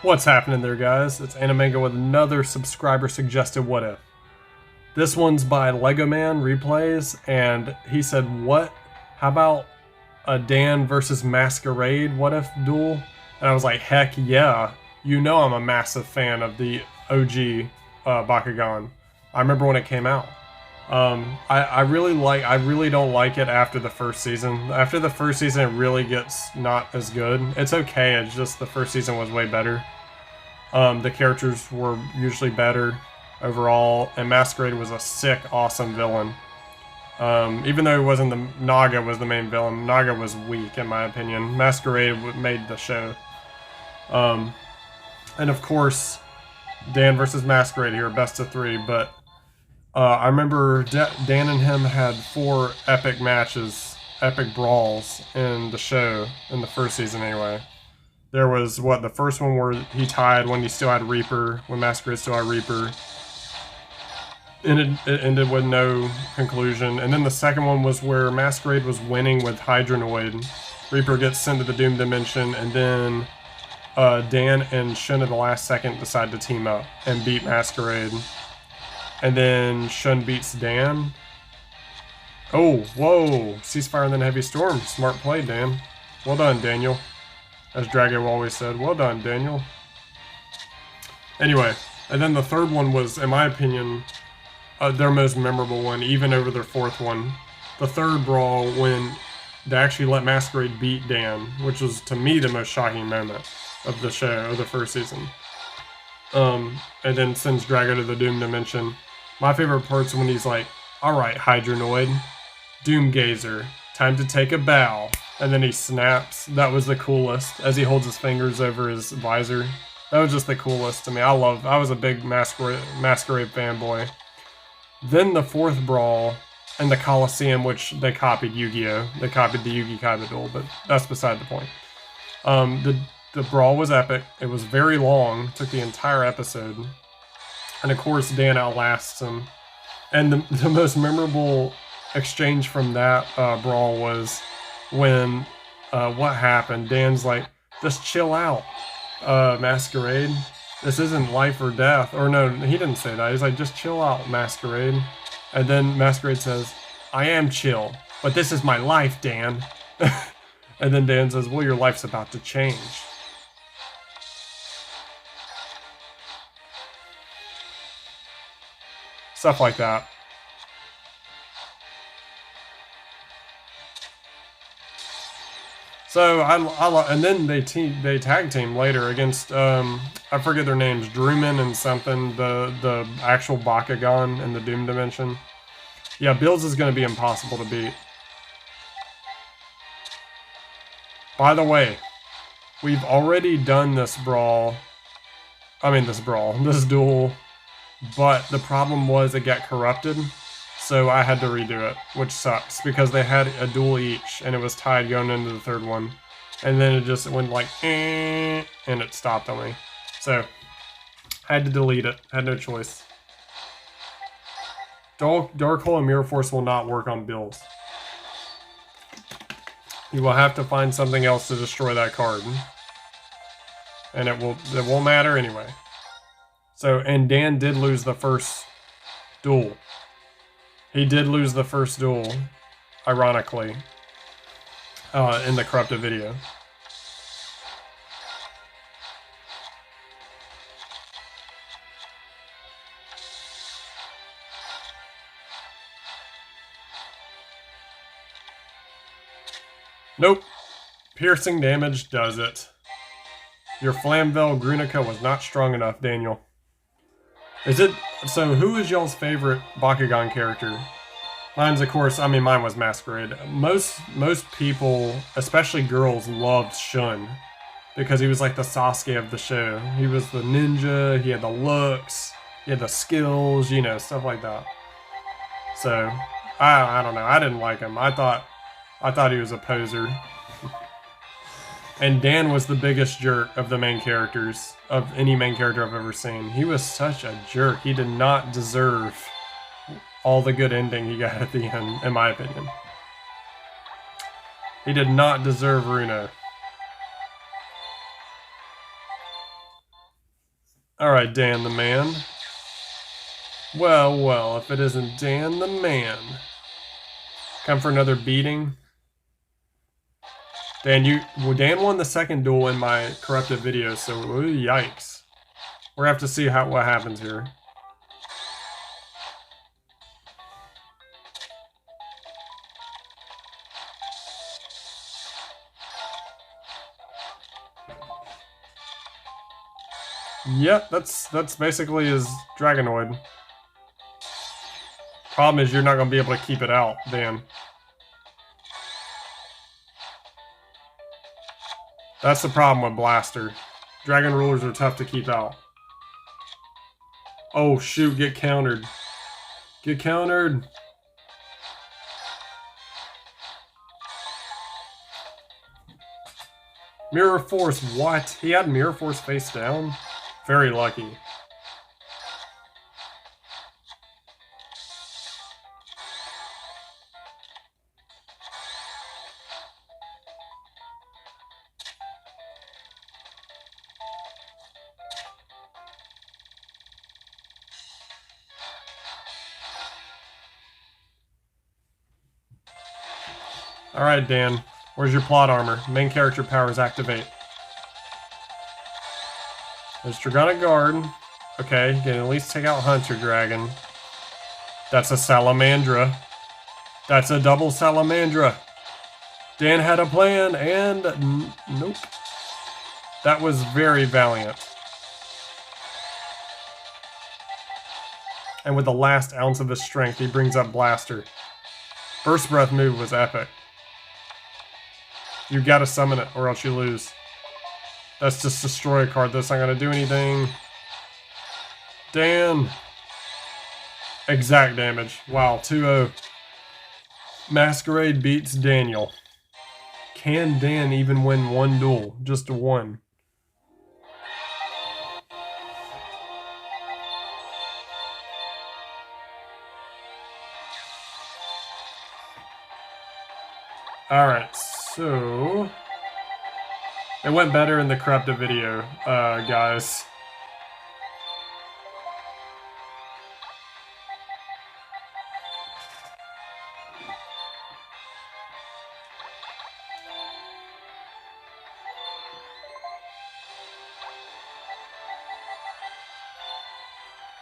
What's happening there, guys? It's Animanga with another subscriber suggested what if. This one's by legomanreplays, and he said, what? How about a Dan versus Masquerade what if duel? And I was like, heck yeah. You know I'm a massive fan of the OG bakugan. I remember when it came out. I really don't like it after the first season. After the first season, it really gets not as good. It's okay, it's just the first season was way better. The characters were usually better overall, and Masquerade was a sick, awesome villain. Even though it wasn't Naga was the main villain, Naga was weak in my opinion. Masquerade made the show. And of course, Dan versus Masquerade here, best of 3, but I remember Dan and him had 4 epic matches, epic brawls in the show, in the first season anyway. There was, the first one where he tied when he still had Reaper, when Masquerade still had Reaper. And it ended with no conclusion. And then the second one was where Masquerade was winning with Hydronoid. Reaper gets sent to the Doom Dimension, and then Dan and Shun at the last second decide to team up and beat Masquerade. And then Shun beats Dan. Oh, whoa. Ceasefire and then Heavy Storm. Smart play, Dan. Well done, Daniel. As Drago always said, well done, Daniel. Anyway, and then the third one was, in my opinion, their most memorable one, even over their fourth one. The third brawl, when they actually let Masquerade beat Dan, which was, to me, the most shocking moment of the show, of the first season. And then sends Drago to the Doom Dimension. My favorite part's when he's like, alright, Hydronoid, Doomgazer, time to take a bow. And then he snaps. That was the coolest, as he holds his fingers over his visor. That was just the coolest to me. I was a big Masquerade fanboy. Then the fourth brawl in the Coliseum, which they copied Yu-Gi-Oh! They copied the Yu-Gi Kaiba duel, but that's beside the point. The brawl was epic. It was very long. It took the entire episode. And of course, Dan outlasts him. And the most memorable exchange from that brawl was when, what happened? Dan's like, just chill out, Masquerade. This isn't life or death. Or no, he didn't say that. He's like, just chill out, Masquerade. And then Masquerade says, I am chill, but this is my life, Dan. And then Dan says, well, your life's about to change. Stuff like that. So and then they tag team later against I forget their names, Drewman and something, the actual Bakugan in the Doom Dimension. Yeah, Bills is going to be impossible to beat. By the way, we've already done this duel, but the problem was it got corrupted. So I had to redo it, which sucks, because they had a duel each, and it was tied going into the third one. And then it just went like, and it stopped on me. So, I had to delete it. Had no choice. Dark Hole and Mirror Force will not work on Bills. You will have to find something else to destroy that card. And it won't matter anyway. So, and Dan did lose the first duel. He did lose the first duel, ironically, in the corrupted video. Nope. Piercing damage does it. Your Flamvel Grunica was not strong enough, Daniel. Is it? So who is y'all's favorite Bakugan character? Mine's, of course, mine was Masquerade. Most people, especially girls, loved Shun because he was like the Sasuke of the show. He was the ninja, he had the looks, he had the skills, you know, stuff like that. So, I don't know, I didn't like him. I thought he was a poser. And Dan was the biggest jerk of the main characters, of any main character I've ever seen. He was such a jerk. He did not deserve all the good ending he got at the end, in my opinion. He did not deserve Runo. Alright, Dan the man. Well, well, if it isn't Dan the man. Come for another beating. Dan won the second duel in my corrupted video, so ooh, yikes. We're gonna have to see what happens here. Yep, that's basically his Dragonoid. Problem is you're not gonna be able to keep it out, Dan. That's the problem with Blaster. Dragon Rulers are tough to keep out. Oh shoot, get countered. Get countered! Mirror Force, what? He had Mirror Force face down? Very lucky. Alright, Dan. Where's your plot armor? Main character powers activate. There's Dragonic Guard. Okay, you can at least take out Hunter Dragon. That's a Salamandra. That's a double Salamandra. Dan had a plan, and nope. That was very valiant. And with the last ounce of his strength, he brings up Blaster. Burst Breath move was epic. You gotta summon it, or else you lose. That's just destroy a card. That's not gonna do anything. Dan! Exact damage. Wow, 2-0. Masquerade beats Daniel. Can Dan even win one duel? Just one. Alright, so... It went better in the corrupted video, guys.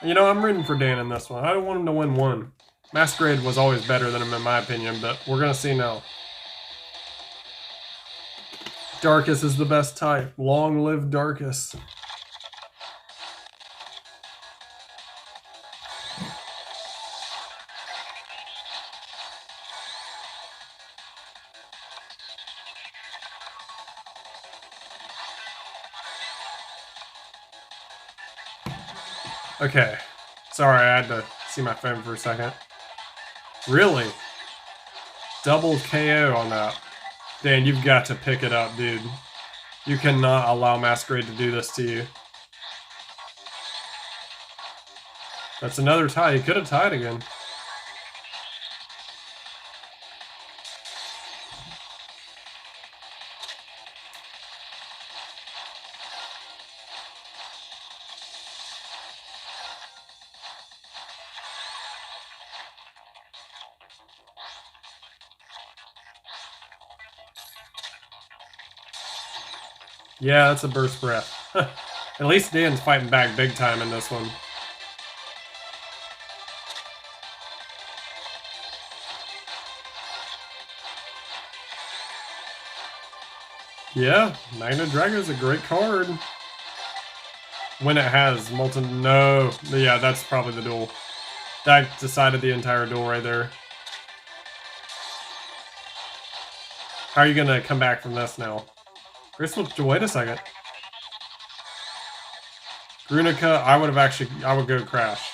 You know, I'm rooting for Dan in this one. I don't want him to win one. Masquerade was always better than him in my opinion, but we're gonna see now. Darkus is the best type. Long live Darkus. Okay. Sorry, I had to see my phone for a second. Really? Double KO on that. Dan, you've got to pick it up, dude. You cannot allow Masquerade to do this to you. That's another tie. He could have tied again. Yeah, that's a burst breath. At least Dan's fighting back big time in this one. Yeah, Magna Drago is a great card. When it has molten... No. Yeah, that's probably the duel. That decided the entire duel right there. How are you gonna come back from this now? Crystal, wait a second. Grunica, I would go crash.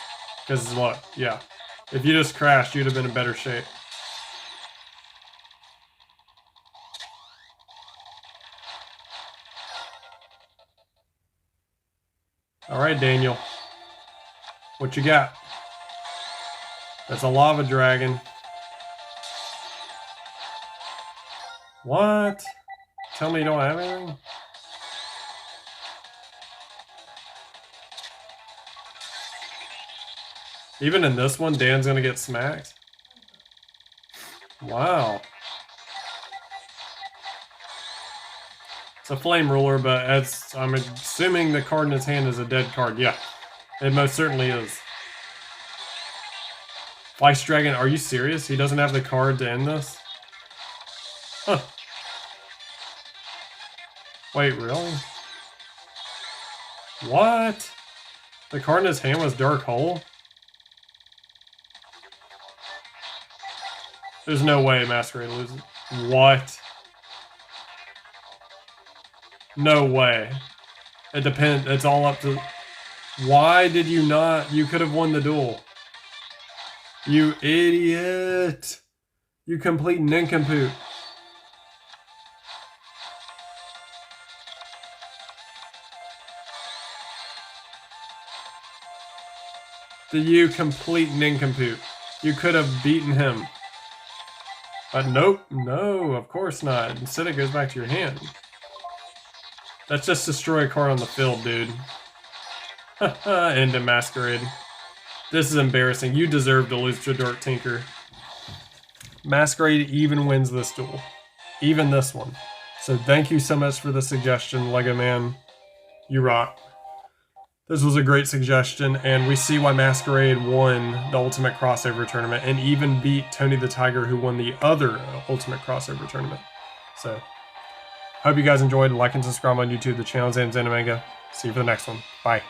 Because look, yeah. If you just crashed, you'd have been in better shape. Alright, Daniel. What you got? That's a lava dragon. What? Tell me you don't have anything? Even in this one, Dan's gonna get smacked. Wow. It's a flame ruler, but I'm assuming the card in his hand is a dead card. Yeah, it most certainly is. Vice Dragon, are you serious? He doesn't have the card to end this? Huh. Wait, really? What? The card in his hand was Dark Hole? There's no way Masquerade loses. What? No way. It depends. It's all up to... Why did you not? You could have won the duel. You idiot. You complete nincompoop. You complete nincompoop. You could have beaten him. But nope. No, of course not. Instead it goes back to your hand. That's just destroy a card on the field, dude. Haha, end of Masquerade. This is embarrassing. You deserve to lose to Dark Tinker. Masquerade even wins this duel. Even this one. So thank you so much for the suggestion, Lego Man. You rock. This was a great suggestion, and we see why Masquerade won the Ultimate Crossover Tournament and even beat Tony the Tiger, who won the other Ultimate Crossover Tournament. So... hope you guys enjoyed. Like and subscribe on YouTube. The channel is Animanga. See you for the next one. Bye.